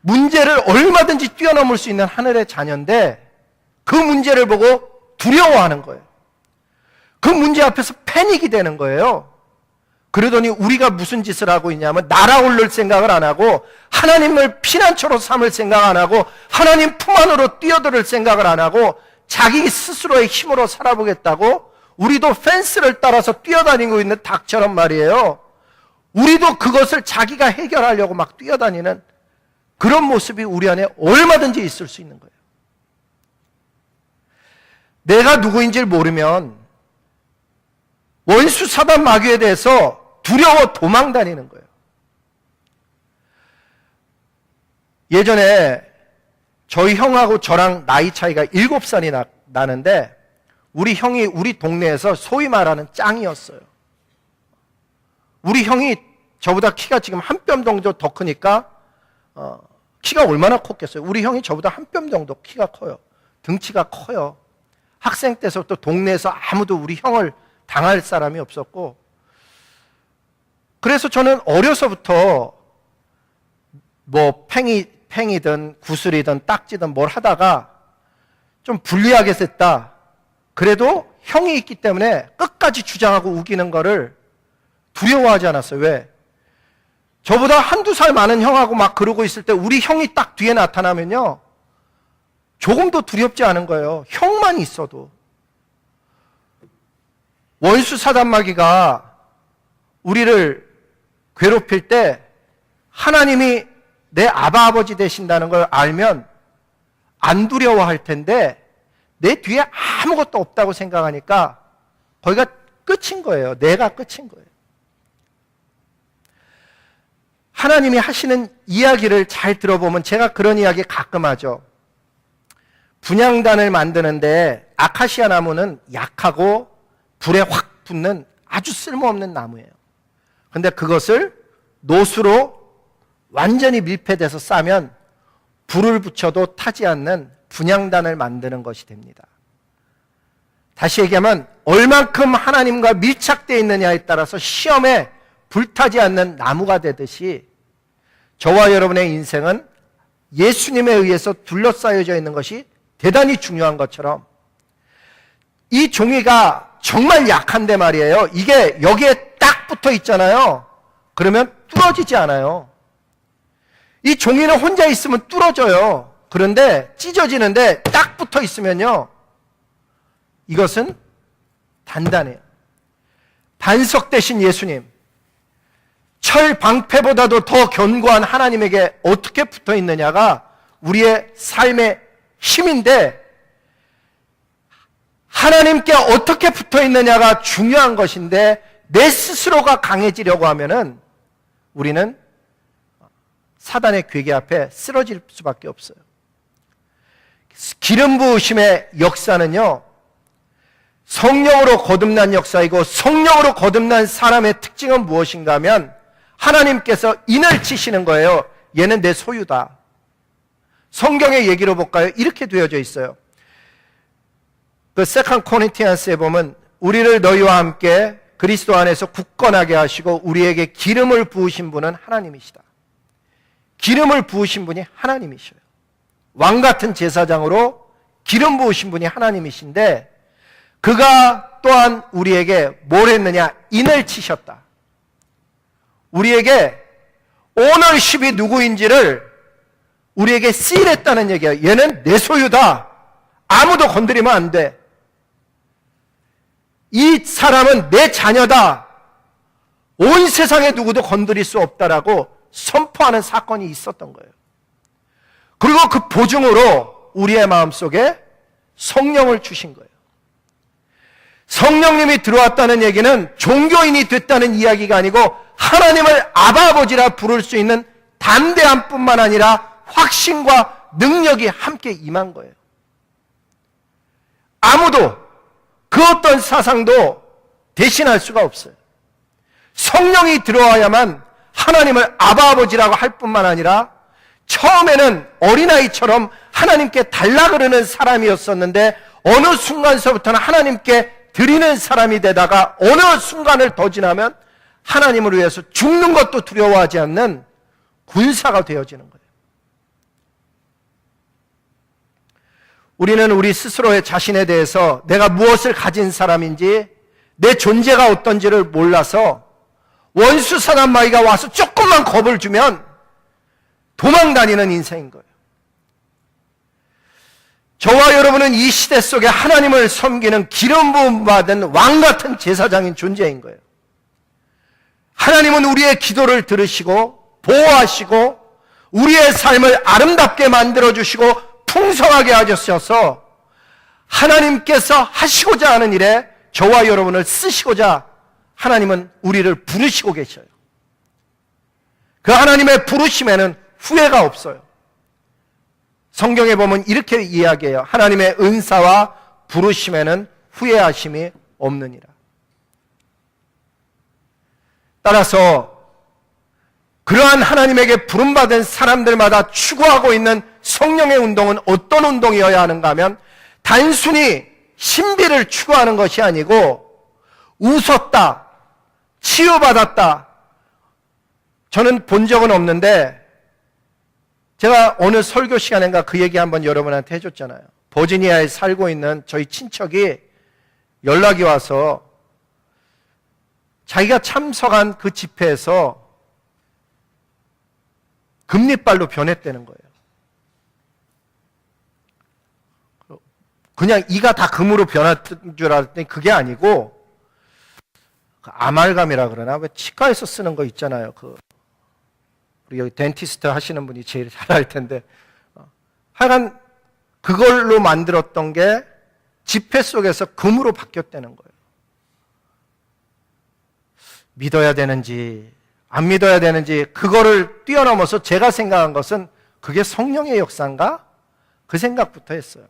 문제를 얼마든지 뛰어넘을 수 있는 하늘의 자녀인데 그 문제를 보고 두려워하는 거예요. 그 문제 앞에서 패닉이 되는 거예요. 그러더니 우리가 무슨 짓을 하고 있냐면 날아오를 생각을 안 하고 하나님을 피난처로 삼을 생각 안 하고 하나님 품 안으로 뛰어들을 생각을 안 하고 자기 스스로의 힘으로 살아보겠다고 우리도 펜스를 따라서 뛰어다니고 있는 닭처럼 말이에요. 우리도 그것을 자기가 해결하려고 막 뛰어다니는 그런 모습이 우리 안에 얼마든지 있을 수 있는 거예요. 내가 누구인지를 모르면 원수 사단 마귀에 대해서 두려워 도망 다니는 거예요. 예전에 저희 형하고 저랑 나이 차이가 7살이 나는데 우리 형이 우리 동네에서 소위 말하는 짱이었어요. 우리 형이 저보다 키가 지금 한 뼘 정도 더 크니까 키가 얼마나 컸겠어요. 우리 형이 저보다 한 뼘 정도 키가 커요. 등치가 커요. 학생 때부터 동네에서 아무도 우리 형을 당할 사람이 없었고, 그래서 저는 어려서부터 뭐 팽이든 구슬이든 딱지든 뭘 하다가 좀 불리하게 됐다. 그래도 형이 있기 때문에 끝까지 주장하고 우기는 거를 두려워하지 않았어요. 왜? 저보다 한두 살 많은 형하고 막 그러고 있을 때 우리 형이 딱 뒤에 나타나면요, 조금도 두렵지 않은 거예요. 형만 있어도. 원수 사단마귀가 우리를 괴롭힐 때 하나님이 내 아버지 되신다는 걸 알면 안 두려워할 텐데 내 뒤에 아무것도 없다고 생각하니까 거기가 끝인 거예요. 내가 끝인 거예요. 하나님이 하시는 이야기를 잘 들어보면 제가 그런 이야기 가끔 하죠. 분향단을 만드는데 아카시아 나무는 약하고 불에 확 붙는 아주 쓸모없는 나무예요. 근데 그것을 노수로 완전히 밀폐돼서 싸면 불을 붙여도 타지 않는 분향단을 만드는 것이 됩니다. 다시 얘기하면 얼만큼 하나님과 밀착되어 있느냐에 따라서 시험에 불타지 않는 나무가 되듯이 저와 여러분의 인생은 예수님에 의해서 둘러싸여져 있는 것이 대단히 중요한 것처럼 이 종이가 정말 약한데 말이에요. 이게 여기에 딱 붙어 있잖아요. 그러면 뚫어지지 않아요. 이 종이는 혼자 있으면 뚫어져요. 그런데 찢어지는데 딱 붙어 있으면요, 이것은 단단해요. 반석 대신 예수님, 철 방패보다도 더 견고한 하나님에게 어떻게 붙어 있느냐가 우리의 삶의 힘인데, 하나님께 어떻게 붙어 있느냐가 중요한 것인데 내 스스로가 강해지려고 하면은 우리는 사단의 괴계 앞에 쓰러질 수밖에 없어요. 기름 부으심의 역사는요, 성령으로 거듭난 역사이고, 성령으로 거듭난 사람의 특징은 무엇인가 하면 하나님께서 인을 치시는 거예요. 얘는 내 소유다. 성경의 얘기로 볼까요? 이렇게 되어져 있어요. 그 세컨드 코린티안스에 보면 우리를 너희와 함께 그리스도 안에서 굳건하게 하시고 우리에게 기름을 부으신 분은 하나님이시다. 기름을 부으신 분이 하나님이셔요. 왕 같은 제사장으로 기름 부으신 분이 하나님이신데, 그가 또한 우리에게 뭘 했느냐? 인을 치셨다. 우리에게 오너십이 누구인지를 우리에게 시일했다는 얘기예요. 얘는 내 소유다. 아무도 건드리면 안 돼. 이 사람은 내 자녀다. 온 세상에 누구도 건드릴 수 없다라고 선포하는 사건이 있었던 거예요. 그리고 그 보증으로 우리의 마음속에 성령을 주신 거예요. 성령님이 들어왔다는 얘기는 종교인이 됐다는 이야기가 아니고 하나님을 아바 아버지라 부를 수 있는 담대함 뿐만 아니라 확신과 능력이 함께 임한 거예요. 아무도 그 어떤 사상도 대신할 수가 없어요. 성령이 들어와야만 하나님을 아바 아버지라고 할 뿐만 아니라 처음에는 어린아이처럼 하나님께 달라 그러는 사람이었었는데 어느 순간서부터는 하나님께 드리는 사람이 되다가 어느 순간을 더 지나면 하나님을 위해서 죽는 것도 두려워하지 않는 군사가 되어지는 거예요. 우리는 우리 스스로의 자신에 대해서 내가 무엇을 가진 사람인지 내 존재가 어떤지를 몰라서 원수 사단 마귀가 와서 조금만 겁을 주면 도망다니는 인생인 거예요. 저와 여러분은 이 시대 속에 하나님을 섬기는 기름 부음 받은 왕 같은 제사장인 존재인 거예요. 하나님은 우리의 기도를 들으시고 보호하시고 우리의 삶을 아름답게 만들어주시고 풍성하게 하셔서 하나님께서 하시고자 하는 일에 저와 여러분을 쓰시고자 하나님은 우리를 부르시고 계셔요. 그 하나님의 부르심에는 후회가 없어요. 성경에 보면 이렇게 이야기해요. 하나님의 은사와 부르심에는 후회하심이 없느니라. 따라서 그러한 하나님에게 부름받은 사람들마다 추구하고 있는 성령의 운동은 어떤 운동이어야 하는가 하면 단순히 신비를 추구하는 것이 아니고 웃었다, 치유받았다. 저는 본 적은 없는데 제가 어느 설교 시간인가 그 얘기 한번 여러분한테 해줬잖아요. 버지니아에 살고 있는 저희 친척이 연락이 와서 자기가 참석한 그 집회에서 금리빨로 변했다는 거예요. 그냥 이가 다 금으로 변했던 줄 알았더니 그게 아니고 아말감이라 그러나 왜 치과에서 쓰는 거 있잖아요. 우리 여기 덴티스트 하시는 분이 제일 잘 알 텐데 하여간 그걸로 만들었던 게 지폐 속에서 금으로 바뀌었다는 거예요. 믿어야 되는지 안 믿어야 되는지 그거를 뛰어넘어서 제가 생각한 것은 그게 성령의 역사인가? 그 생각부터 했어요.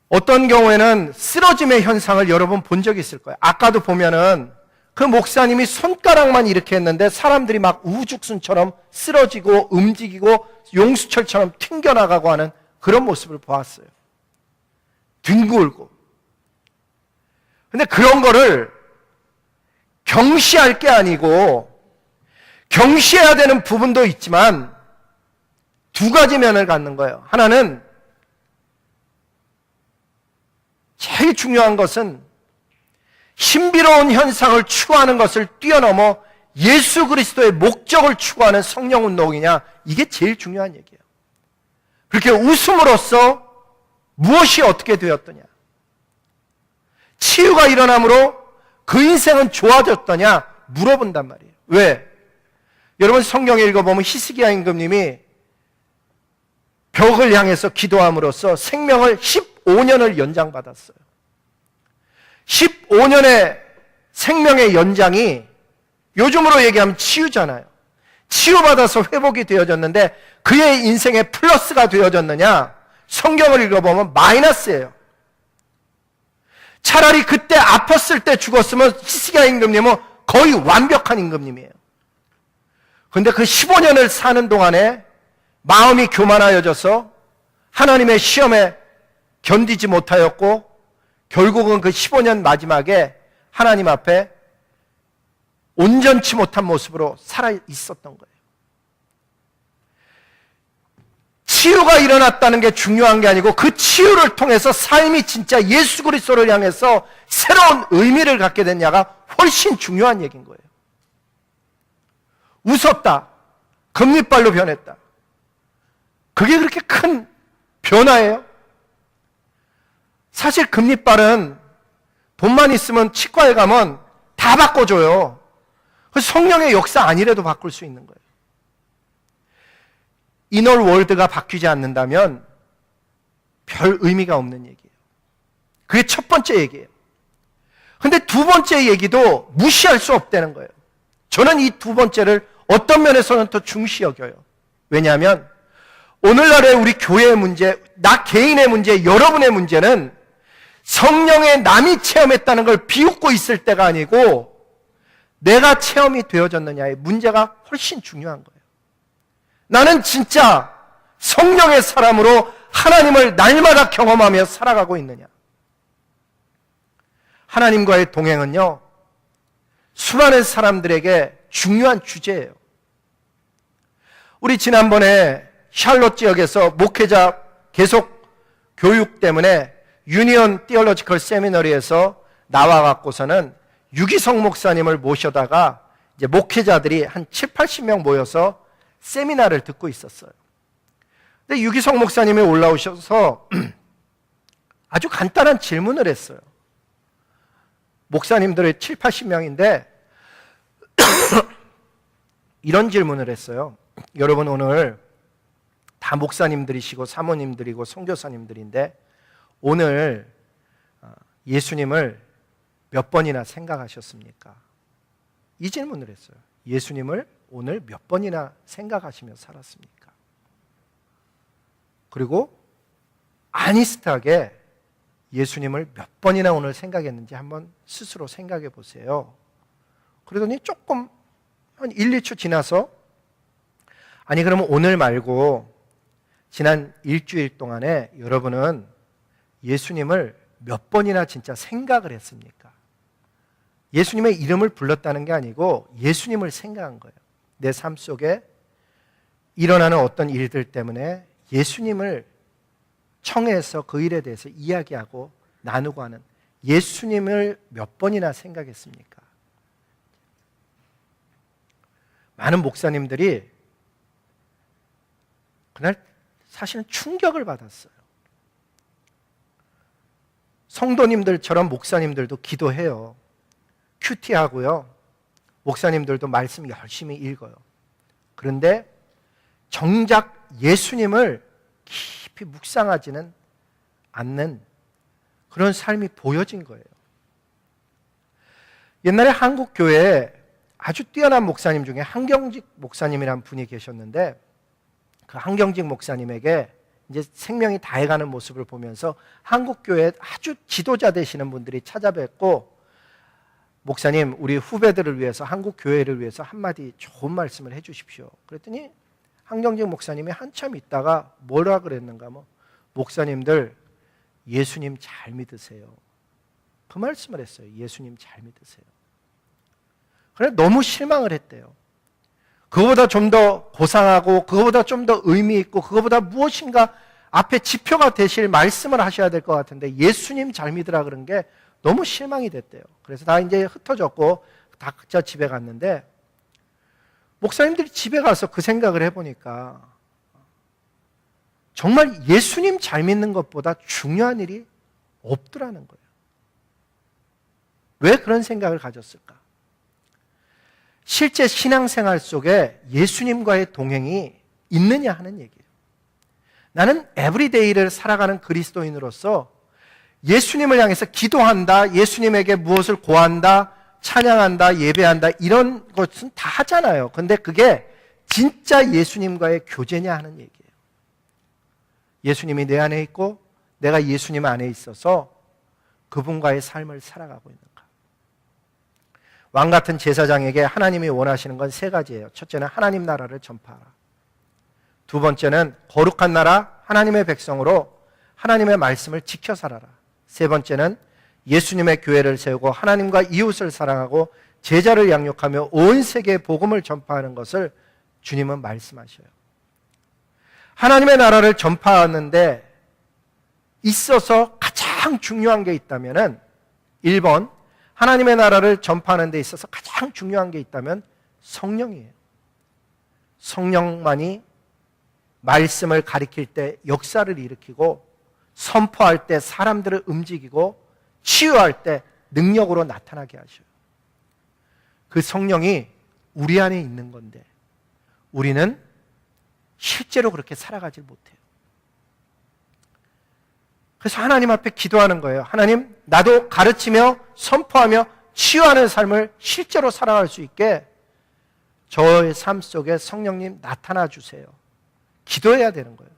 어떤 경우에는 쓰러짐의 현상을 여러분 본 적이 있을 거예요. 아까도 보면은 그 목사님이 손가락만 이렇게 했는데 사람들이 막 우죽순처럼 쓰러지고 움직이고 용수철처럼 튕겨나가고 하는 그런 모습을 보았어요. 뒹굴고. 근데 그런 거를 경시할 게 아니고 경시해야 되는 부분도 있지만 두 가지 면을 갖는 거예요. 하나는 제일 중요한 것은 신비로운 현상을 추구하는 것을 뛰어넘어 예수 그리스도의 목적을 추구하는 성령 운동이냐, 이게 제일 중요한 얘기예요. 그렇게 웃음으로써 무엇이 어떻게 되었더냐, 치유가 일어남으로 그 인생은 좋아졌더냐 물어본단 말이에요. 왜? 여러분 성경에 읽어보면 히스기야 임금님이 벽을 향해서 기도함으로써 생명을 15년을 연장받았어요. 15년의 생명의 연장이 요즘으로 얘기하면 치유잖아요. 치유받아서 회복이 되어졌는데 그의 인생에 플러스가 되어졌느냐? 성경을 읽어보면 마이너스예요. 차라리 그때 아팠을 때 죽었으면 히스기야 임금님은 거의 완벽한 임금님이에요. 그런데 그 15년을 사는 동안에 마음이 교만하여져서 하나님의 시험에 견디지 못하였고 결국은 그 15년 마지막에 하나님 앞에 온전치 못한 모습으로 살아 있었던 거예요. 치유가 일어났다는 게 중요한 게 아니고 그 치유를 통해서 삶이 진짜 예수 그리스도를 향해서 새로운 의미를 갖게 됐냐가 훨씬 중요한 얘기인 거예요. 웃었다. 금리빨로 변했다. 그게 그렇게 큰 변화예요. 사실 금리빨은 돈만 있으면 치과에 가면 다 바꿔줘요. 성령의 역사 아니래도 바꿀 수 있는 거예요. 이너 월드가 바뀌지 않는다면 별 의미가 없는 얘기예요. 그게 첫 번째 얘기예요. 근데 두 번째 얘기도 무시할 수 없다는 거예요. 저는 이 두 번째를 어떤 면에서는 더 중시 여겨요. 왜냐하면 오늘날의 우리 교회의 문제, 나 개인의 문제, 여러분의 문제는 성령의 남이 체험했다는 걸 비웃고 있을 때가 아니고 내가 체험이 되어졌느냐의 문제가 훨씬 중요한 거예요. 나는 진짜 성령의 사람으로 하나님을 날마다 경험하며 살아가고 있느냐. 하나님과의 동행은요, 수많은 사람들에게 중요한 주제예요. 우리 지난번에 샬롯 지역에서 목회자 계속 교육 때문에 유니온 티올로지컬 세미너리에서 나와갖고서는 유기성 목사님을 모셔다가 이제 목회자들이 한 7, 80명 모여서 세미나를 듣고 있었어요. 근데 유기성 목사님이 올라오셔서 아주 간단한 질문을 했어요. 목사님들의 7, 80명인데 이런 질문을 했어요. 여러분 오늘 다 목사님들이시고 사모님들이고 선교사님들인데 오늘 예수님을 몇 번이나 생각하셨습니까? 이 질문을 했어요. 예수님을 오늘 몇 번이나 생각하시며 살았습니까? 그리고 아니스트하게 예수님을 몇 번이나 오늘 생각했는지 한번 스스로 생각해 보세요. 그러더니 조금 한 1, 2초 지나서 아니 그러면 오늘 말고 지난 일주일 동안에 여러분은 예수님을 몇 번이나 진짜 생각을 했습니까? 예수님의 이름을 불렀다는 게 아니고 예수님을 생각한 거예요. 내 삶 속에 일어나는 어떤 일들 때문에 예수님을 청해서 그 일에 대해서 이야기하고 나누고 하는 예수님을 몇 번이나 생각했습니까? 많은 목사님들이 그날 사실은 충격을 받았어요. 성도님들처럼 목사님들도 기도해요. 큐티하고요. 목사님들도 말씀 열심히 읽어요. 그런데 정작 예수님을 깊이 묵상하지는 않는 그런 삶이 보여진 거예요. 옛날에 한국 교회에 아주 뛰어난 목사님 중에 한경직 목사님이라는 분이 계셨는데 그 한경직 목사님에게 이제 생명이 다해가는 모습을 보면서 한국 교회에 아주 지도자 되시는 분들이 찾아뵙고 목사님, 우리 후배들을 위해서 한국 교회를 위해서 한마디 좋은 말씀을 해 주십시오. 그랬더니 한경직 목사님이 한참 있다가 뭐라 그랬는가 목사님들 예수님 잘 믿으세요. 그 말씀을 했어요. 예수님 잘 믿으세요. 그래 너무 실망을 했대요. 그거보다 좀 더 고상하고 그거보다 좀 더 의미 있고 그거보다 무엇인가 앞에 지표가 되실 말씀을 하셔야 될 것 같은데 예수님 잘 믿으라 그런 게 너무 실망이 됐대요. 그래서 다 이제 흩어졌고 다 각자 집에 갔는데 목사님들이 집에 가서 그 생각을 해보니까 정말 예수님 잘 믿는 것보다 중요한 일이 없더라는 거예요. 왜 그런 생각을 가졌을까? 실제 신앙생활 속에 예수님과의 동행이 있느냐 하는 얘기예요. 나는 에브리데이를 살아가는 그리스도인으로서 예수님을 향해서 기도한다, 예수님에게 무엇을 고한다, 찬양한다, 예배한다 이런 것은 다 하잖아요. 근데 그게 진짜 예수님과의 교제냐 하는 얘기예요. 예수님이 내 안에 있고 내가 예수님 안에 있어서 그분과의 삶을 살아가고 있는가. 왕 같은 제사장에게 하나님이 원하시는 건 세 가지예요. 첫째는 하나님 나라를 전파하라. 두 번째는 거룩한 나라 하나님의 백성으로 하나님의 말씀을 지켜 살아라. 세 번째는 예수님의 교회를 세우고 하나님과 이웃을 사랑하고 제자를 양육하며 온 세계에 복음을 전파하는 것을 주님은 말씀하셔요. 하나님의 나라를 전파하는데 있어서 가장 중요한 게 있다면 1번 하나님의 나라를 전파하는 데 있어서 가장 중요한 게 있다면 성령이에요. 성령만이 말씀을 가리킬 때 역사를 일으키고, 선포할 때 사람들을 움직이고, 치유할 때 능력으로 나타나게 하셔요. 그 성령이 우리 안에 있는 건데 우리는 실제로 그렇게 살아가질 못해요. 그래서 하나님 앞에 기도하는 거예요. 하나님, 나도 가르치며 선포하며 치유하는 삶을 실제로 살아갈 수 있게 저의 삶 속에 성령님 나타나 주세요. 기도해야 되는 거예요.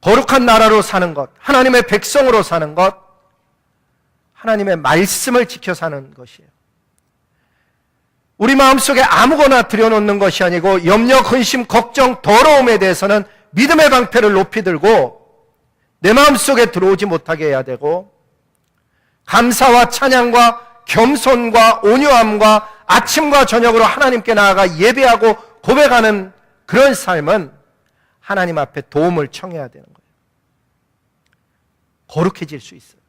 거룩한 나라로 사는 것, 하나님의 백성으로 사는 것, 하나님의 말씀을 지켜 사는 것이에요. 우리 마음속에 아무거나 들여놓는 것이 아니고 염려, 근심, 걱정, 더러움에 대해서는 믿음의 방패를 높이 들고 내 마음속에 들어오지 못하게 해야 되고, 감사와 찬양과 겸손과 온유함과 아침과 저녁으로 하나님께 나아가 예배하고 고백하는 그런 삶은 하나님 앞에 도움을 청해야 되는 거예요. 거룩해질 수 있어요.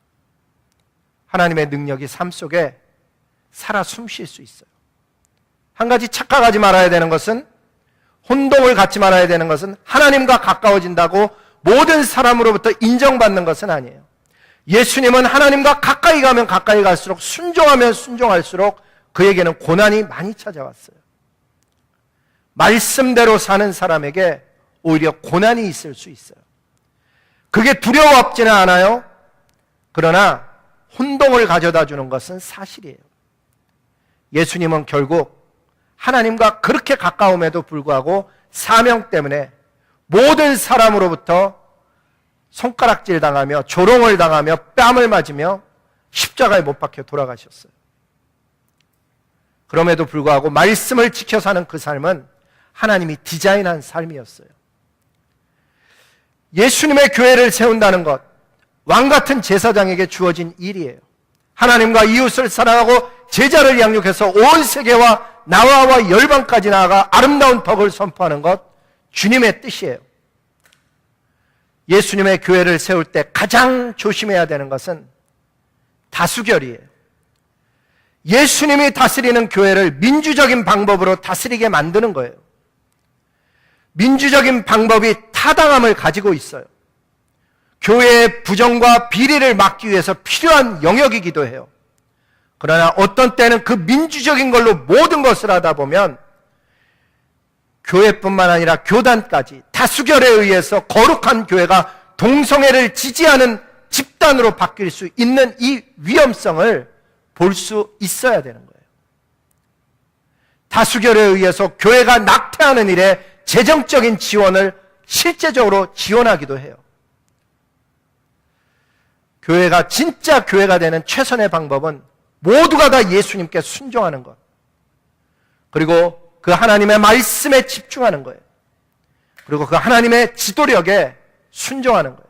하나님의 능력이 삶 속에 살아 숨쉴 수 있어요. 한 가지 착각하지 말아야 되는 것은, 혼동을 갖지 말아야 되는 것은 하나님과 가까워진다고 모든 사람으로부터 인정받는 것은 아니에요. 예수님은 하나님과 가까이 가면 가까이 갈수록, 순종하면 순종할수록 그에게는 고난이 많이 찾아왔어요. 말씀대로 사는 사람에게 오히려 고난이 있을 수 있어요. 그게 두려워하지는 않아요. 그러나 혼동을 가져다 주는 것은 사실이에요. 예수님은 결국 하나님과 그렇게 가까움에도 불구하고 사명 때문에 모든 사람으로부터 손가락질 당하며 조롱을 당하며 뺨을 맞으며 십자가에 못 박혀 돌아가셨어요. 그럼에도 불구하고 말씀을 지켜 사는 그 삶은 하나님이 디자인한 삶이었어요. 예수님의 교회를 세운다는 것, 왕같은 제사장에게 주어진 일이에요. 하나님과 이웃을 사랑하고 제자를 양육해서 온 세계와 나라와 열방까지 나아가 아름다운 덕을 선포하는 것, 주님의 뜻이에요. 예수님의 교회를 세울 때 가장 조심해야 되는 것은 다수결이에요. 예수님이 다스리는 교회를 민주적인 방법으로 다스리게 만드는 거예요. 민주적인 방법이 타당함을 가지고 있어요. 교회의 부정과 비리를 막기 위해서 필요한 영역이기도 해요. 그러나 어떤 때는 그 민주적인 걸로 모든 것을 하다 보면 교회뿐만 아니라 교단까지 다수결에 의해서 거룩한 교회가 동성애를 지지하는 집단으로 바뀔 수 있는 이 위험성을 볼 수 있어야 되는 거예요. 다수결에 의해서 교회가 낙태하는 일에 재정적인 지원을 실제적으로 지원하기도 해요. 교회가 진짜 교회가 되는 최선의 방법은 모두가 다 예수님께 순종하는 것, 그리고 그 하나님의 말씀에 집중하는 거예요. 그리고 그 하나님의 지도력에 순종하는 거예요.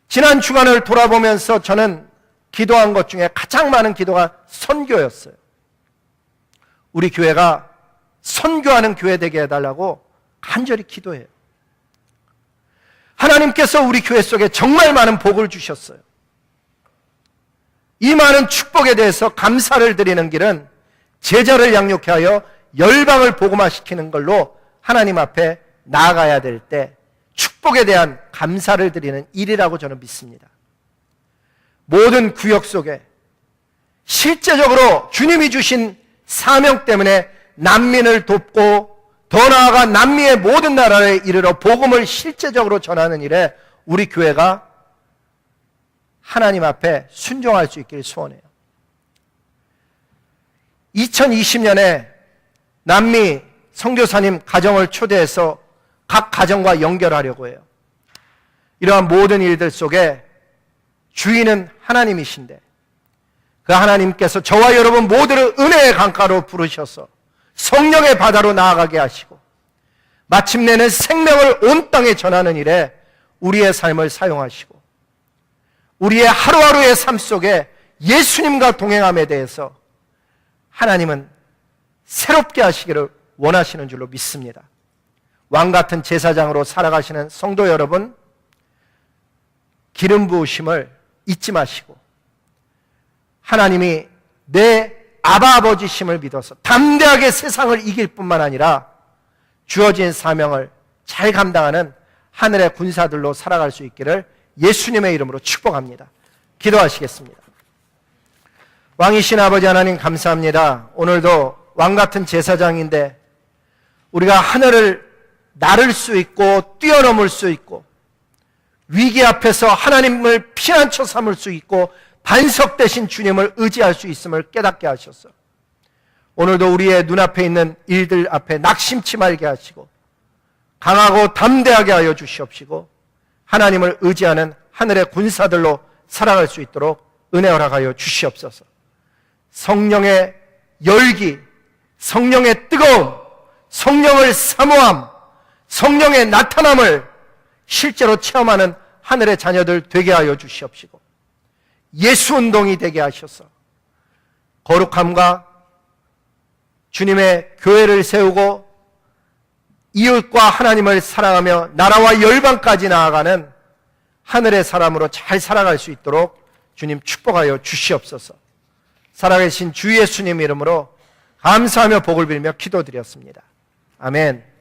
지난 주간을 돌아보면서 저는 기도한 것 중에 가장 많은 기도가 선교였어요. 우리 교회가 선교하는 교회 되게 해달라고 간절히 기도해요. 하나님께서 우리 교회 속에 정말 많은 복을 주셨어요. 이 많은 축복에 대해서 감사를 드리는 길은 제자를 양육해 하여 열방을 복음화시키는 걸로 하나님 앞에 나아가야 될 때 축복에 대한 감사를 드리는 일이라고 저는 믿습니다. 모든 구역 속에 실제적으로 주님이 주신 사명 때문에 난민을 돕고 더 나아가 남미의 모든 나라에 이르러 복음을 실제적으로 전하는 일에 우리 교회가 하나님 앞에 순종할 수 있기를 소원해요. 2020년에 남미 선교사님 가정을 초대해서 각 가정과 연결하려고 해요. 이러한 모든 일들 속에 주인은 하나님이신데 그 하나님께서 저와 여러분 모두를 은혜의 강가로 부르셔서 성령의 바다로 나아가게 하시고 마침내는 생명을 온 땅에 전하는 일에 우리의 삶을 사용하시고 우리의 하루하루의 삶 속에 예수님과 동행함에 대해서 하나님은 새롭게 하시기를 원하시는 줄로 믿습니다. 왕같은 제사장으로 살아가시는 성도 여러분, 기름 부으심을 잊지 마시고 하나님이 내 아바 아버지심을 믿어서 담대하게 세상을 이길 뿐만 아니라 주어진 사명을 잘 감당하는 하늘의 군사들로 살아갈 수 있기를 예수님의 이름으로 축복합니다. 기도하시겠습니다. 왕이신 아버지 하나님 감사합니다. 오늘도 왕같은 제사장인데 우리가 하늘을 나를 수 있고 뛰어넘을 수 있고 위기 앞에서 하나님을 피난처 삼을 수 있고 반석 되신 주님을 의지할 수 있음을 깨닫게 하셔서 오늘도 우리의 눈앞에 있는 일들 앞에 낙심치 말게 하시고 강하고 담대하게 하여 주시옵시고 하나님을 의지하는 하늘의 군사들로 살아갈 수 있도록 은혜 허락하여 주시옵소서. 성령의 열기, 성령의 뜨거움, 성령을 사모함, 성령의 나타남을 실제로 체험하는 하늘의 자녀들 되게 하여 주시옵시고 예수운동이 되게 하셔서 거룩함과 주님의 교회를 세우고 이웃과 하나님을 사랑하며 나라와 열방까지 나아가는 하늘의 사람으로 잘 살아갈 수 있도록 주님 축복하여 주시옵소서. 살아계신 주 예수님 이름으로 감사하며 복을 빌며 기도드렸습니다. 아멘.